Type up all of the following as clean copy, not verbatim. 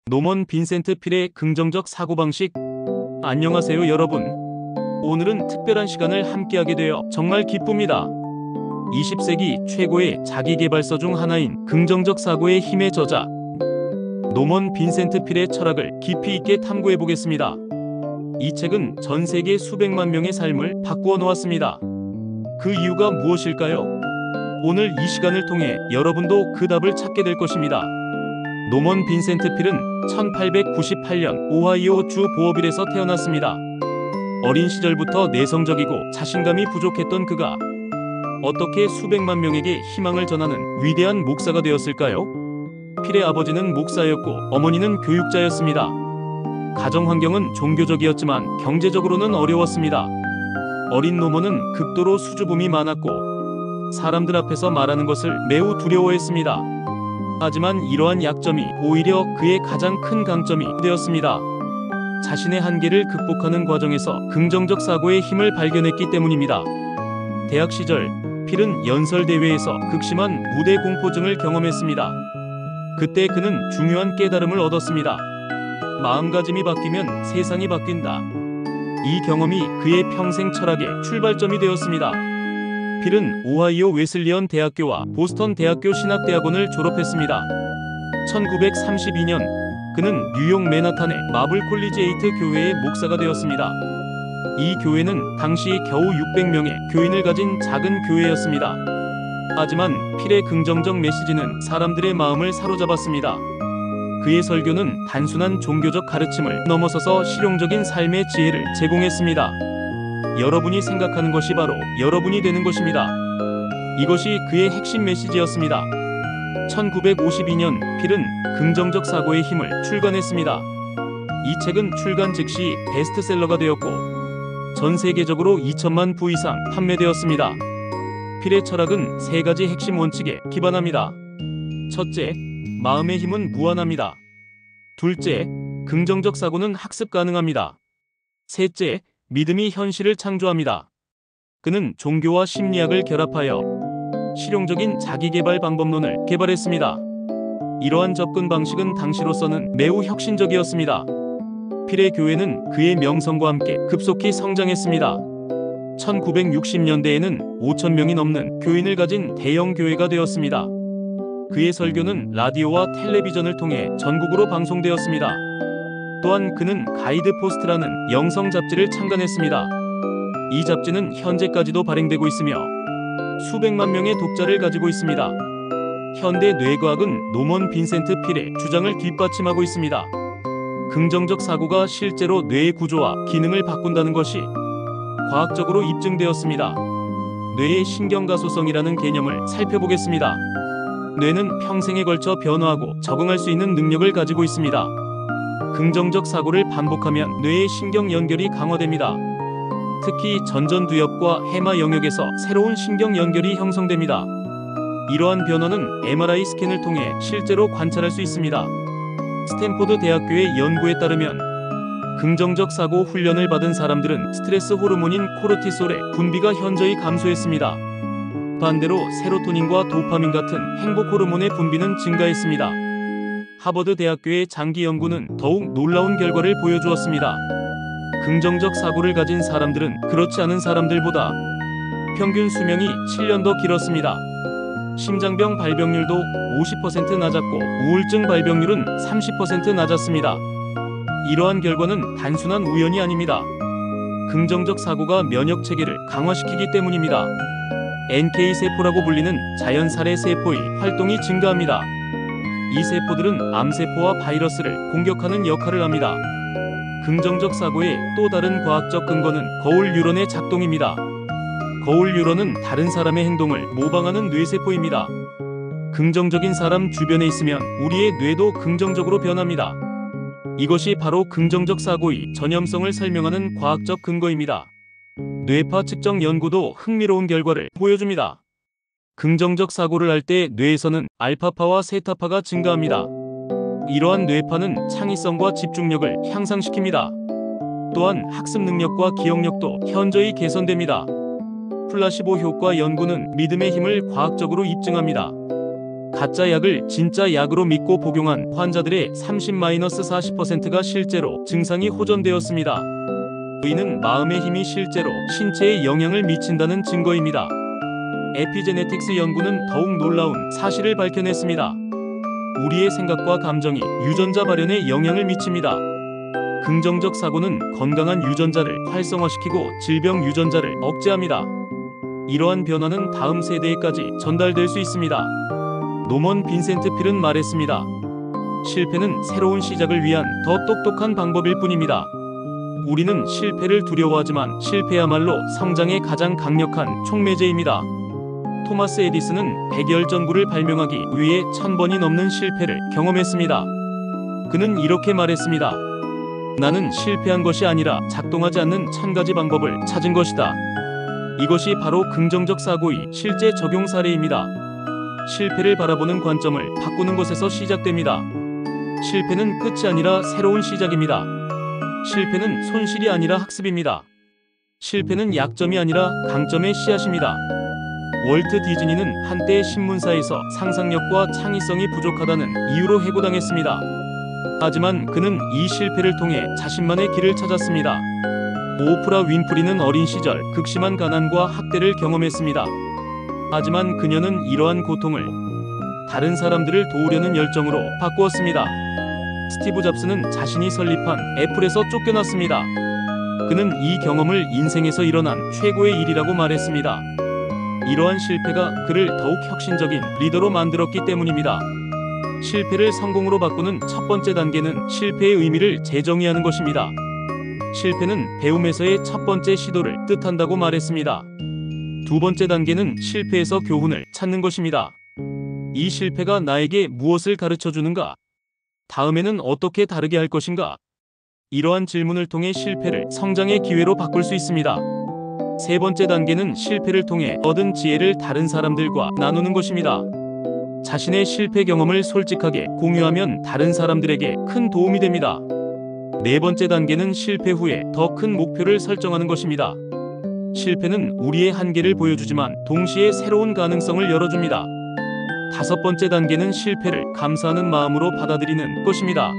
노먼 빈센트 필의 긍정적 사고방식. 안녕하세요 여러분. 오늘은 특별한 시간을 함께하게 되어 정말 기쁩니다. 20세기 최고의 자기계발서 중 하나인 긍정적 사고의 힘의 저자 노먼 빈센트 필의 철학을 깊이 있게 탐구해 보겠습니다. 이 책은 전 세계 수백만 명의 삶을 바꾸어 놓았습니다. 그 이유가 무엇일까요? 오늘 이 시간을 통해 여러분도 그 답을 찾게 될 것입니다. 노먼 빈센트 필은 1898년 오하이오 주 보어빌에서 태어났습니다. 어린 시절부터 내성적이고 자신감이 부족했던 그가 어떻게 수백만 명에게 희망을 전하는 위대한 목사가 되었을까요? 필의 아버지는 목사였고 어머니는 교육자였습니다. 가정 환경은 종교적이었지만 경제적으로는 어려웠습니다. 어린 노먼은 극도로 수줍음이 많았고 사람들 앞에서 말하는 것을 매우 두려워했습니다. 하지만 이러한 약점이 오히려 그의 가장 큰 강점이 되었습니다. 자신의 한계를 극복하는 과정에서 긍정적 사고의 힘을 발견했기 때문입니다. 대학 시절 필은 연설대회에서 극심한 무대 공포증을 경험했습니다. 그때 그는 중요한 깨달음을 얻었습니다. 마음가짐이 바뀌면 세상이 바뀐다. 이 경험이 그의 평생 철학의 출발점이 되었습니다. 필은 오하이오 웨슬리언 대학교와 보스턴 대학교 신학대학원을 졸업했습니다. 1932년 그는 뉴욕 맨하탄의 마블 콜리지에이트 교회의 목사가 되었습니다. 이 교회는 당시 겨우 600명의 교인을 가진 작은 교회였습니다. 하지만 필의 긍정적 메시지는 사람들의 마음을 사로잡았습니다. 그의 설교는 단순한 종교적 가르침을 넘어서서 실용적인 삶의 지혜를 제공했습니다. 여러분이 생각하는 것이 바로 여러분이 되는 것입니다. 이것이 그의 핵심 메시지였습니다. 1952년 필은 긍정적 사고의 힘을 출간했습니다. 이 책은 출간 즉시 베스트셀러가 되었고 전 세계적으로 2천만 부 이상 판매되었습니다. 필의 철학은 세 가지 핵심 원칙에 기반합니다. 첫째, 마음의 힘은 무한합니다. 둘째, 긍정적 사고는 학습 가능합니다. 셋째, 믿음이 현실을 창조합니다. 그는 종교와 심리학을 결합하여 실용적인 자기계발 방법론을 개발했습니다. 이러한 접근 방식은 당시로서는 매우 혁신적이었습니다. 필의 교회는 그의 명성과 함께 급속히 성장했습니다. 1960년대에는 5,000명이 넘는 교인을 가진 대형 교회가 되었습니다. 그의 설교는 라디오와 텔레비전을 통해 전국으로 방송되었습니다. 또한 그는 가이드 포스트라는 영성 잡지를 창간했습니다. 이 잡지는 현재까지도 발행되고 있으며 수백만 명의 독자를 가지고 있습니다. 현대 뇌과학은 노먼 빈센트 필의 주장을 뒷받침하고 있습니다. 긍정적 사고가 실제로 뇌의 구조와 기능을 바꾼다는 것이 과학적으로 입증되었습니다. 뇌의 신경가소성이라는 개념을 살펴보겠습니다. 뇌는 평생에 걸쳐 변화하고 적응할 수 있는 능력을 가지고 있습니다. 긍정적 사고를 반복하면 뇌의 신경 연결이 강화됩니다. 특히 전전두엽과 해마 영역에서 새로운 신경 연결이 형성됩니다. 이러한 변화는 MRI 스캔을 통해 실제로 관찰할 수 있습니다. 스탠포드 대학교의 연구에 따르면 긍정적 사고 훈련을 받은 사람들은 스트레스 호르몬인 코르티솔의 분비가 현저히 감소했습니다. 반대로 세로토닌과 도파민 같은 행복 호르몬의 분비는 증가했습니다. 하버드 대학교의 장기 연구는 더욱 놀라운 결과를 보여주었습니다. 긍정적 사고를 가진 사람들은 그렇지 않은 사람들보다 평균 수명이 7년 더 길었습니다. 심장병 발병률도 50% 낮았고 우울증 발병률은 30% 낮았습니다. 이러한 결과는 단순한 우연이 아닙니다. 긍정적 사고가 면역 체계를 강화시키기 때문입니다. NK세포라고 불리는 자연살해 세포의 활동이 증가합니다. 이 세포들은 암세포와 바이러스를 공격하는 역할을 합니다. 긍정적 사고의 또 다른 과학적 근거는 거울 뉴런의 작동입니다. 거울 뉴런은 다른 사람의 행동을 모방하는 뇌세포입니다. 긍정적인 사람 주변에 있으면 우리의 뇌도 긍정적으로 변합니다. 이것이 바로 긍정적 사고의 전염성을 설명하는 과학적 근거입니다. 뇌파 측정 연구도 흥미로운 결과를 보여줍니다. 긍정적 사고를 할 때 뇌에서는 알파파와 세타파가 증가합니다. 이러한 뇌파는 창의성과 집중력을 향상시킵니다. 또한 학습 능력과 기억력도 현저히 개선됩니다. 플라시보 효과 연구는 믿음의 힘을 과학적으로 입증합니다. 가짜 약을 진짜 약으로 믿고 복용한 환자들의 30-40%가 실제로 증상이 호전되었습니다. 이는 마음의 힘이 실제로 신체에 영향을 미친다는 증거입니다. 에피제네틱스 연구는 더욱 놀라운 사실을 밝혀냈습니다. 우리의 생각과 감정이 유전자 발현에 영향을 미칩니다. 긍정적 사고는 건강한 유전자를 활성화시키고 질병 유전자를 억제합니다. 이러한 변화는 다음 세대에까지 전달될 수 있습니다. 노먼 빈센트 필은 말했습니다. 실패는 새로운 시작을 위한 더 똑똑한 방법일 뿐입니다. 우리는 실패를 두려워하지만 실패야말로 성장의 가장 강력한 촉매제입니다. 토마스 에디슨은 백열전구를 발명하기 위해 1000번이 넘는 실패를 경험했습니다. 그는 이렇게 말했습니다. 나는 실패한 것이 아니라 작동하지 않는 1000가지 방법을 찾은 것이다. 이것이 바로 긍정적 사고의 실제 적용 사례입니다. 실패를 바라보는 관점을 바꾸는 것에서 시작됩니다. 실패는 끝이 아니라 새로운 시작입니다. 실패는 손실이 아니라 학습입니다. 실패는 약점이 아니라 강점의 씨앗입니다. 월트 디즈니는 한때 신문사에서 상상력과 창의성이 부족하다는 이유로 해고당했습니다. 하지만 그는 이 실패를 통해 자신만의 길을 찾았습니다. 오프라 윈프리는 어린 시절 극심한 가난과 학대를 경험했습니다. 하지만 그녀는 이러한 고통을 다른 사람들을 도우려는 열정으로 바꾸었습니다. 스티브 잡스는 자신이 설립한 애플에서 쫓겨났습니다. 그는 이 경험을 인생에서 일어난 최고의 일이라고 말했습니다. 이러한 실패가 그를 더욱 혁신적인 리더로 만들었기 때문입니다. 실패를 성공으로 바꾸는 첫 번째 단계는 실패의 의미를 재정의하는 것입니다. 실패는 배움에서의 첫 번째 시도를 뜻한다고 말했습니다. 두 번째 단계는 실패에서 교훈을 찾는 것입니다. 이 실패가 나에게 무엇을 가르쳐 주는가? 다음에는 어떻게 다르게 할 것인가? 이러한 질문을 통해 실패를 성장의 기회로 바꿀 수 있습니다. 세 번째 단계는 실패를 통해 얻은 지혜를 다른 사람들과 나누는 것입니다. 자신의 실패 경험을 솔직하게 공유하면 다른 사람들에게 큰 도움이 됩니다. 네 번째 단계는 실패 후에 더 큰 목표를 설정하는 것입니다. 실패는 우리의 한계를 보여주지만 동시에 새로운 가능성을 열어줍니다. 다섯 번째 단계는 실패를 감사하는 마음으로 받아들이는 것입니다.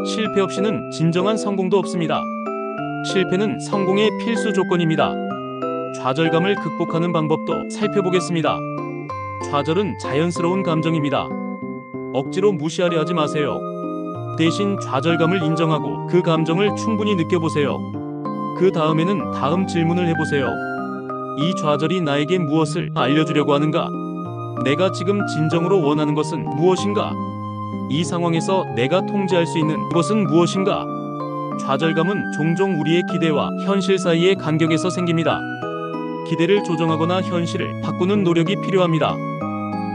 실패 없이는 진정한 성공도 없습니다. 실패는 성공의 필수 조건입니다. 좌절감을 극복하는 방법도 살펴보겠습니다. 좌절은 자연스러운 감정입니다. 억지로 무시하려 하지 마세요. 대신 좌절감을 인정하고 그 감정을 충분히 느껴보세요. 그 다음에는 다음 질문을 해보세요. 이 좌절이 나에게 무엇을 알려주려고 하는가? 내가 지금 진정으로 원하는 것은 무엇인가? 이 상황에서 내가 통제할 수 있는 것은 무엇인가? 좌절감은 종종 우리의 기대와 현실 사이의 간격에서 생깁니다. 기대를 조정하거나 현실을 바꾸는 노력이 필요합니다.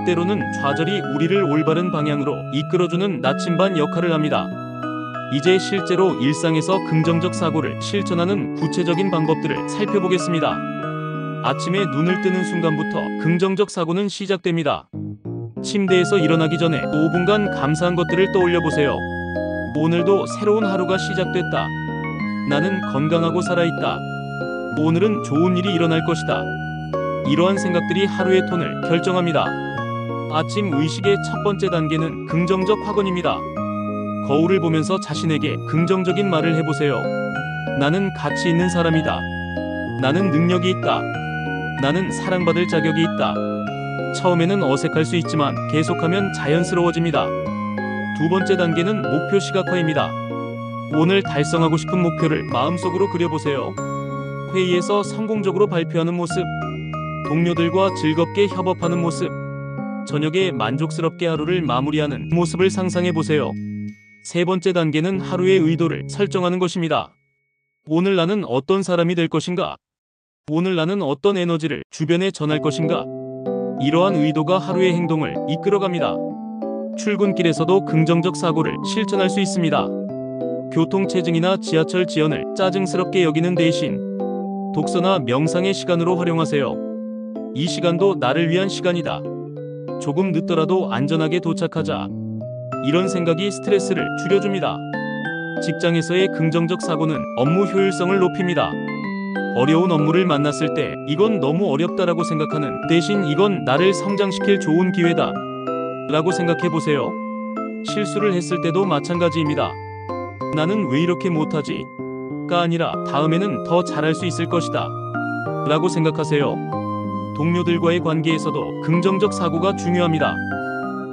때로는 좌절이 우리를 올바른 방향으로 이끌어주는 나침반 역할을 합니다. 이제 실제로 일상에서 긍정적 사고를 실천하는 구체적인 방법들을 살펴보겠습니다. 아침에 눈을 뜨는 순간부터 긍정적 사고는 시작됩니다. 침대에서 일어나기 전에 5분간 감사한 것들을 떠올려 보세요. 오늘도 새로운 하루가 시작됐다. 나는 건강하고 살아있다. 오늘은 좋은 일이 일어날 것이다. 이러한 생각들이 하루의 톤을 결정합니다. 아침 의식의 첫 번째 단계는 긍정적 확언입니다. 거울을 보면서 자신에게 긍정적인 말을 해보세요. 나는 가치 있는 사람이다. 나는 능력이 있다. 나는 사랑받을 자격이 있다. 처음에는 어색할 수 있지만 계속하면 자연스러워집니다. 두 번째 단계는 목표 시각화입니다. 오늘 달성하고 싶은 목표를 마음속으로 그려보세요. 회의에서 성공적으로 발표하는 모습, 동료들과 즐겁게 협업하는 모습, 저녁에 만족스럽게 하루를 마무리하는 모습을 상상해보세요. 세 번째 단계는 하루의 의도를 설정하는 것입니다. 오늘 나는 어떤 사람이 될 것인가? 오늘 나는 어떤 에너지를 주변에 전할 것인가? 이러한 의도가 하루의 행동을 이끌어갑니다. 출근길에서도 긍정적 사고를 실천할 수 있습니다. 교통체증이나 지하철 지연을 짜증스럽게 여기는 대신 독서나 명상의 시간으로 활용하세요. 이 시간도 나를 위한 시간이다. 조금 늦더라도 안전하게 도착하자. 이런 생각이 스트레스를 줄여줍니다. 직장에서의 긍정적 사고는 업무 효율성을 높입니다. 어려운 업무를 만났을 때 이건 너무 어렵다라고 생각하는 대신 이건 나를 성장시킬 좋은 기회다. 라고 생각해 보세요. 실수를 했을 때도 마찬가지입니다. 나는 왜 이렇게 못하지? 가 아니라 다음에는 더 잘할 수 있을 것이다. 라고 생각하세요. 동료들과의 관계에서도 긍정적 사고가 중요합니다.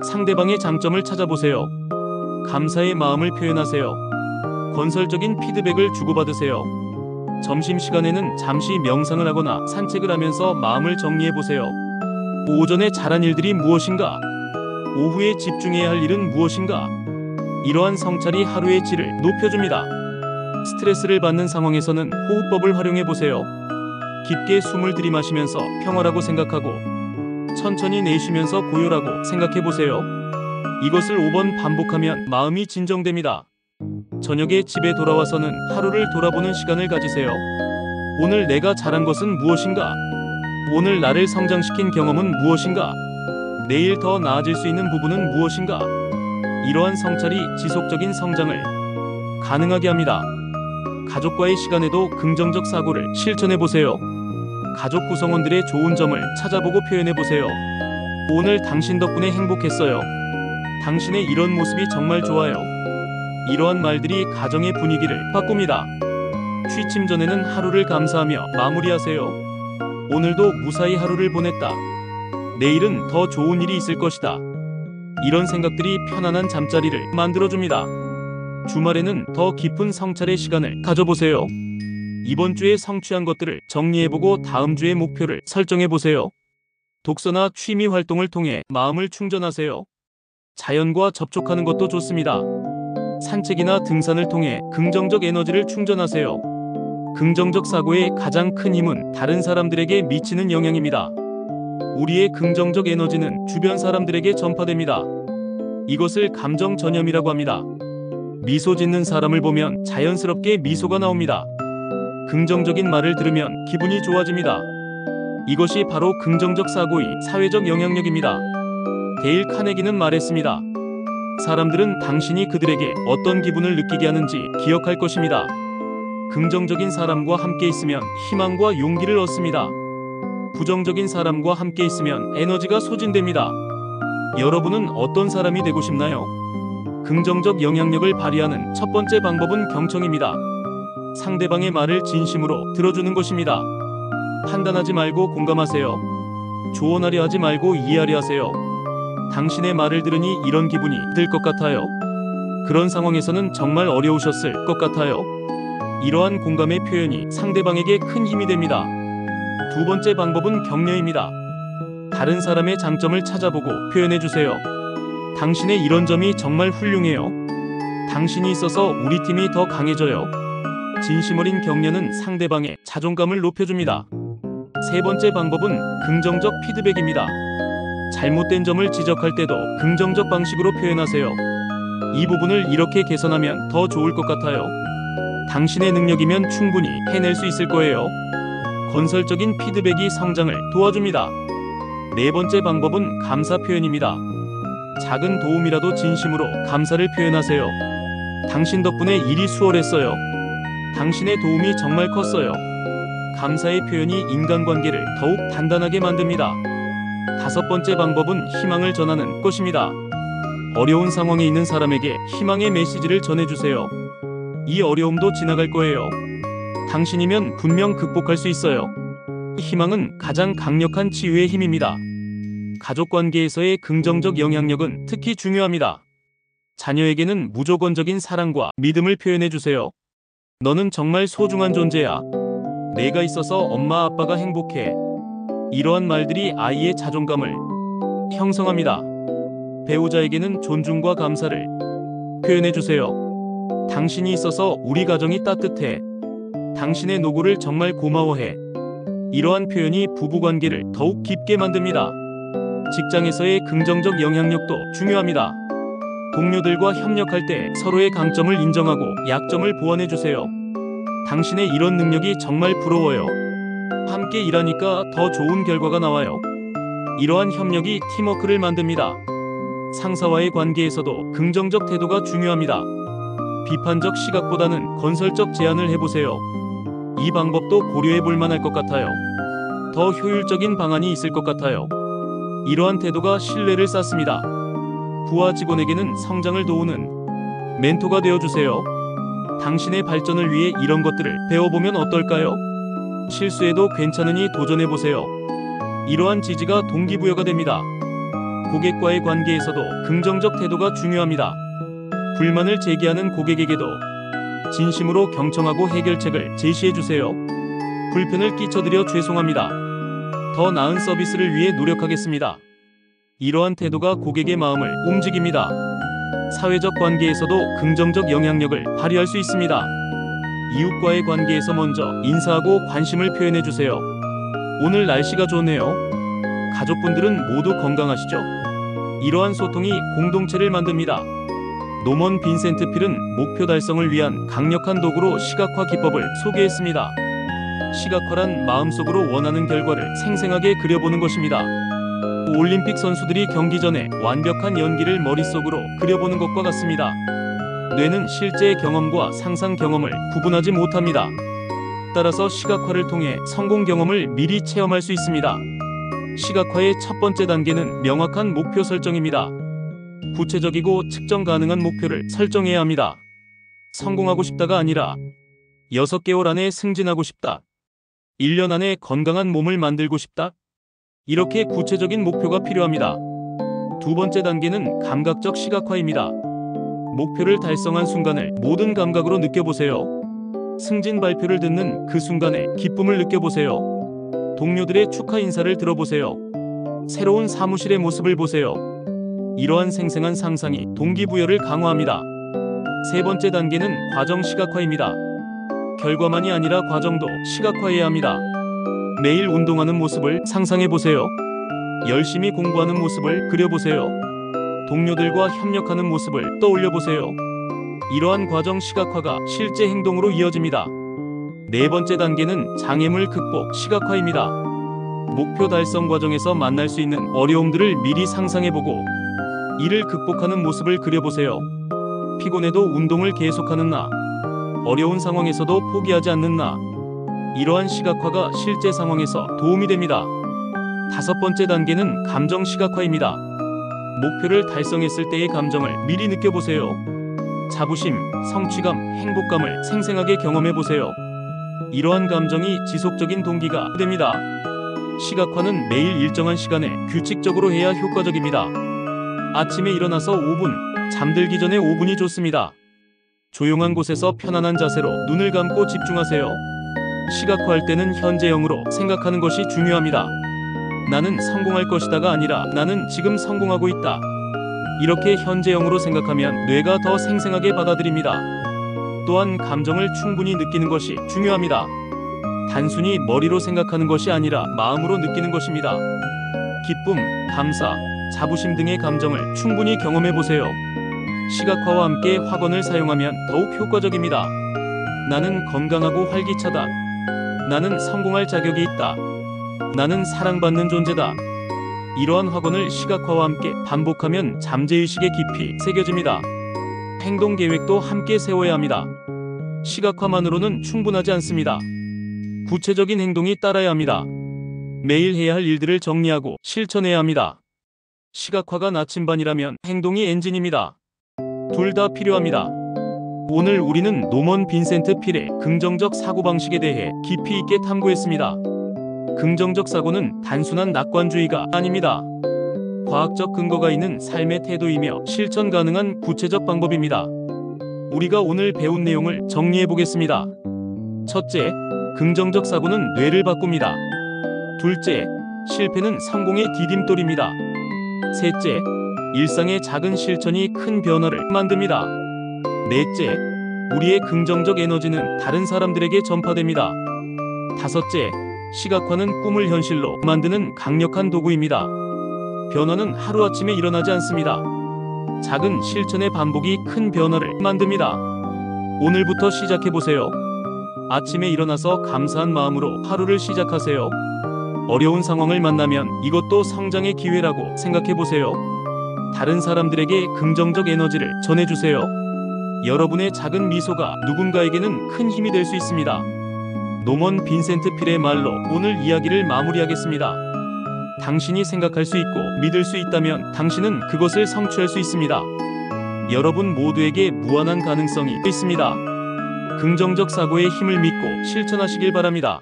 상대방의 장점을 찾아보세요. 감사의 마음을 표현하세요. 건설적인 피드백을 주고받으세요. 점심시간에는 잠시 명상을 하거나 산책을 하면서 마음을 정리해보세요. 오전에 잘한 일들이 무엇인가? 오후에 집중해야 할 일은 무엇인가? 이러한 성찰이 하루의 질을 높여줍니다. 스트레스를 받는 상황에서는 호흡법을 활용해보세요. 깊게 숨을 들이마시면서 평화라고 생각하고 천천히 내쉬면서 고요라고 생각해보세요. 이것을 5번 반복하면 마음이 진정됩니다. 저녁에 집에 돌아와서는 하루를 돌아보는 시간을 가지세요. 오늘 내가 잘한 것은 무엇인가? 오늘 나를 성장시킨 경험은 무엇인가? 내일 더 나아질 수 있는 부분은 무엇인가? 이러한 성찰이 지속적인 성장을 가능하게 합니다. 가족과의 시간에도 긍정적 사고를 실천해보세요. 가족 구성원들의 좋은 점을 찾아보고 표현해보세요. 오늘 당신 덕분에 행복했어요. 당신의 이런 모습이 정말 좋아요. 이러한 말들이 가정의 분위기를 바꿉니다. 취침 전에는 하루를 감사하며 마무리하세요. 오늘도 무사히 하루를 보냈다. 내일은 더 좋은 일이 있을 것이다. 이런 생각들이 편안한 잠자리를 만들어줍니다. 주말에는 더 깊은 성찰의 시간을 가져보세요. 이번 주에 성취한 것들을 정리해보고 다음 주의 목표를 설정해보세요. 독서나 취미 활동을 통해 마음을 충전하세요. 자연과 접촉하는 것도 좋습니다. 산책이나 등산을 통해 긍정적 에너지를 충전하세요. 긍정적 사고의 가장 큰 힘은 다른 사람들에게 미치는 영향입니다. 우리의 긍정적 에너지는 주변 사람들에게 전파됩니다. 이것을 감정 전염이라고 합니다. 미소 짓는 사람을 보면 자연스럽게 미소가 나옵니다. 긍정적인 말을 들으면 기분이 좋아집니다. 이것이 바로 긍정적 사고의 사회적 영향력입니다. 데일 카네기는 말했습니다. 사람들은 당신이 그들에게 어떤 기분을 느끼게 하는지 기억할 것입니다. 긍정적인 사람과 함께 있으면 희망과 용기를 얻습니다. 부정적인 사람과 함께 있으면 에너지가 소진됩니다. 여러분은 어떤 사람이 되고 싶나요? 긍정적 영향력을 발휘하는 첫 번째 방법은 경청입니다. 상대방의 말을 진심으로 들어주는 것입니다. 판단하지 말고 공감하세요. 조언하려 하지 말고 이해하려 하세요. 당신의 말을 들으니 이런 기분이 들 것 같아요. 그런 상황에서는 정말 어려우셨을 것 같아요. 이러한 공감의 표현이 상대방에게 큰 힘이 됩니다. 두 번째 방법은 격려입니다. 다른 사람의 장점을 찾아보고 표현해주세요. 당신의 이런 점이 정말 훌륭해요. 당신이 있어서 우리 팀이 더 강해져요. 진심 어린 격려는 상대방의 자존감을 높여줍니다. 세 번째 방법은 긍정적 피드백입니다. 잘못된 점을 지적할 때도 긍정적 방식으로 표현하세요. 이 부분을 이렇게 개선하면 더 좋을 것 같아요. 당신의 능력이면 충분히 해낼 수 있을 거예요. 건설적인 피드백이 성장을 도와줍니다. 네 번째 방법은 감사 표현입니다. 작은 도움이라도 진심으로 감사를 표현하세요. 당신 덕분에 일이 수월했어요. 당신의 도움이 정말 컸어요. 감사의 표현이 인간관계를 더욱 단단하게 만듭니다. 다섯 번째 방법은 희망을 전하는 것입니다. 어려운 상황에 있는 사람에게 희망의 메시지를 전해주세요. 이 어려움도 지나갈 거예요. 당신이면 분명 극복할 수 있어요. 희망은 가장 강력한 치유의 힘입니다. 가족관계에서의 긍정적 영향력은 특히 중요합니다. 자녀에게는 무조건적인 사랑과 믿음을 표현해주세요. 너는 정말 소중한 존재야. 내가 있어서 엄마 아빠가 행복해. 이러한 말들이 아이의 자존감을 형성합니다. 배우자에게는 존중과 감사를 표현해주세요. 당신이 있어서 우리 가정이 따뜻해. 당신의 노고를 정말 고마워해. 이러한 표현이 부부관계를 더욱 깊게 만듭니다. 직장에서의 긍정적 영향력도 중요합니다. 동료들과 협력할 때 서로의 강점을 인정하고 약점을 보완해주세요. 당신의 이런 능력이 정말 부러워요. 함께 일하니까 더 좋은 결과가 나와요. 이러한 협력이 팀워크를 만듭니다. 상사와의 관계에서도 긍정적 태도가 중요합니다. 비판적 시각보다는 건설적 제안을 해보세요. 이 방법도 고려해 볼 만할 것 같아요. 더 효율적인 방안이 있을 것 같아요. 이러한 태도가 신뢰를 쌓습니다. 부하 직원에게는 성장을 도우는 멘토가 되어주세요. 당신의 발전을 위해 이런 것들을 배워보면 어떨까요? 실수해도 괜찮으니 도전해보세요. 이러한 지지가 동기부여가 됩니다. 고객과의 관계에서도 긍정적 태도가 중요합니다. 불만을 제기하는 고객에게도 진심으로 경청하고 해결책을 제시해주세요. 불편을 끼쳐드려 죄송합니다. 더 나은 서비스를 위해 노력하겠습니다. 이러한 태도가 고객의 마음을 움직입니다. 사회적 관계에서도 긍정적 영향력을 발휘할 수 있습니다. 이웃과의 관계에서 먼저 인사하고 관심을 표현해주세요. 오늘 날씨가 좋네요. 가족분들은 모두 건강하시죠? 이러한 소통이 공동체를 만듭니다. 노먼 빈센트 필은 목표 달성을 위한 강력한 도구로 시각화 기법을 소개했습니다. 시각화란 마음속으로 원하는 결과를 생생하게 그려보는 것입니다. 올림픽 선수들이 경기 전에 완벽한 연기를 머릿속으로 그려보는 것과 같습니다. 뇌는 실제 경험과 상상 경험을 구분하지 못합니다. 따라서 시각화를 통해 성공 경험을 미리 체험할 수 있습니다. 시각화의 첫 번째 단계는 명확한 목표 설정입니다. 구체적이고 측정 가능한 목표를 설정해야 합니다. 성공하고 싶다가 아니라 6개월 안에 승진하고 싶다. 1년 안에 건강한 몸을 만들고 싶다. 이렇게 구체적인 목표가 필요합니다. 두 번째 단계는 감각적 시각화입니다. 목표를 달성한 순간을 모든 감각으로 느껴보세요. 승진 발표를 듣는 그 순간에 기쁨을 느껴보세요. 동료들의 축하 인사를 들어보세요. 새로운 사무실의 모습을 보세요. 이러한 생생한 상상이 동기부여를 강화합니다. 세 번째 단계는 과정 시각화입니다. 결과만이 아니라 과정도 시각화해야 합니다. 매일 운동하는 모습을 상상해보세요. 열심히 공부하는 모습을 그려보세요. 동료들과 협력하는 모습을 떠올려보세요. 이러한 과정 시각화가 실제 행동으로 이어집니다. 네 번째 단계는 장애물 극복 시각화입니다. 목표 달성 과정에서 만날 수 있는 어려움들을 미리 상상해보고 이를 극복하는 모습을 그려보세요. 피곤해도 운동을 계속하는 나, 어려운 상황에서도 포기하지 않는 나, 이러한 시각화가 실제 상황에서 도움이 됩니다. 다섯 번째 단계는 감정 시각화입니다. 목표를 달성했을 때의 감정을 미리 느껴보세요. 자부심, 성취감, 행복감을 생생하게 경험해보세요. 이러한 감정이 지속적인 동기가 됩니다. 시각화는 매일 일정한 시간에 규칙적으로 해야 효과적입니다. 아침에 일어나서 5분, 잠들기 전에 5분이 좋습니다. 조용한 곳에서 편안한 자세로 눈을 감고 집중하세요. 시각화할 때는 현재형으로 생각하는 것이 중요합니다. 나는 성공할 것이다가 아니라 나는 지금 성공하고 있다. 이렇게 현재형으로 생각하면 뇌가 더 생생하게 받아들입니다. 또한 감정을 충분히 느끼는 것이 중요합니다. 단순히 머리로 생각하는 것이 아니라 마음으로 느끼는 것입니다. 기쁨, 감사, 자부심 등의 감정을 충분히 경험해보세요. 시각화와 함께 확언을 사용하면 더욱 효과적입니다. 나는 건강하고 활기차다. 나는 성공할 자격이 있다. 나는 사랑받는 존재다. 이러한 확언을 시각화와 함께 반복하면 잠재의식에 깊이 새겨집니다. 행동 계획도 함께 세워야 합니다. 시각화만으로는 충분하지 않습니다. 구체적인 행동이 따라야 합니다. 매일 해야 할 일들을 정리하고 실천해야 합니다. 시각화가 나침반이라면 행동이 엔진입니다. 둘 다 필요합니다. 오늘 우리는 노먼 빈센트 필의 긍정적 사고방식에 대해 깊이 있게 탐구했습니다. 긍정적 사고는 단순한 낙관주의가 아닙니다. 과학적 근거가 있는 삶의 태도이며 실천 가능한 구체적 방법입니다. 우리가 오늘 배운 내용을 정리해 보겠습니다. 첫째, 긍정적 사고는 뇌를 바꿉니다. 둘째, 실패는 성공의 디딤돌입니다. 셋째, 일상의 작은 실천이 큰 변화를 만듭니다. 넷째, 우리의 긍정적 에너지는 다른 사람들에게 전파됩니다. 다섯째, 시각화는 꿈을 현실로 만드는 강력한 도구입니다. 변화는 하루아침에 일어나지 않습니다. 작은 실천의 반복이 큰 변화를 만듭니다. 오늘부터 시작해보세요. 아침에 일어나서 감사한 마음으로 하루를 시작하세요. 어려운 상황을 만나면 이것도 성장의 기회라고 생각해보세요. 다른 사람들에게 긍정적 에너지를 전해주세요. 여러분의 작은 미소가 누군가에게는 큰 힘이 될 수 있습니다. 노먼 빈센트 필의 말로 오늘 이야기를 마무리하겠습니다. 당신이 생각할 수 있고 믿을 수 있다면 당신은 그것을 성취할 수 있습니다. 여러분 모두에게 무한한 가능성이 있습니다. 긍정적 사고의 힘을 믿고 실천하시길 바랍니다.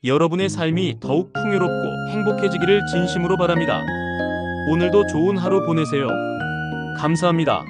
여러분의 삶이 더욱 풍요롭고 행복해지기를 진심으로 바랍니다. 오늘도 좋은 하루 보내세요. 감사합니다.